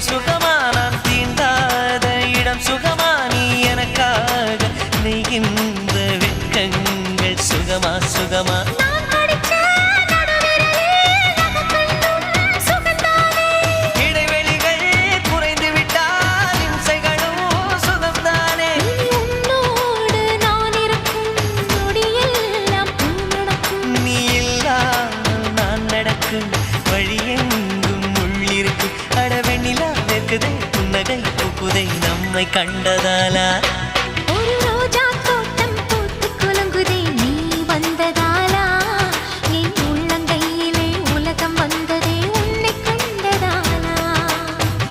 சுகமா நான் தீண்டாத இடம் சுகமா நீ எனக்காக நெய்கின்ற வெட்கங்கள் சுகமா சுகமா இடைவெளிகள் குறைந்து விட்டால் இம்சைகளும் சுகம்தானே நீ இல்லாமல் நான் நடக்கும் வழியெங்கும் உள்ளிருக்கு அடவெண்ணிலா வெக்குதை புன்னகை புகுதை நம்மை கண்டதாலா ஒரு ரோஜா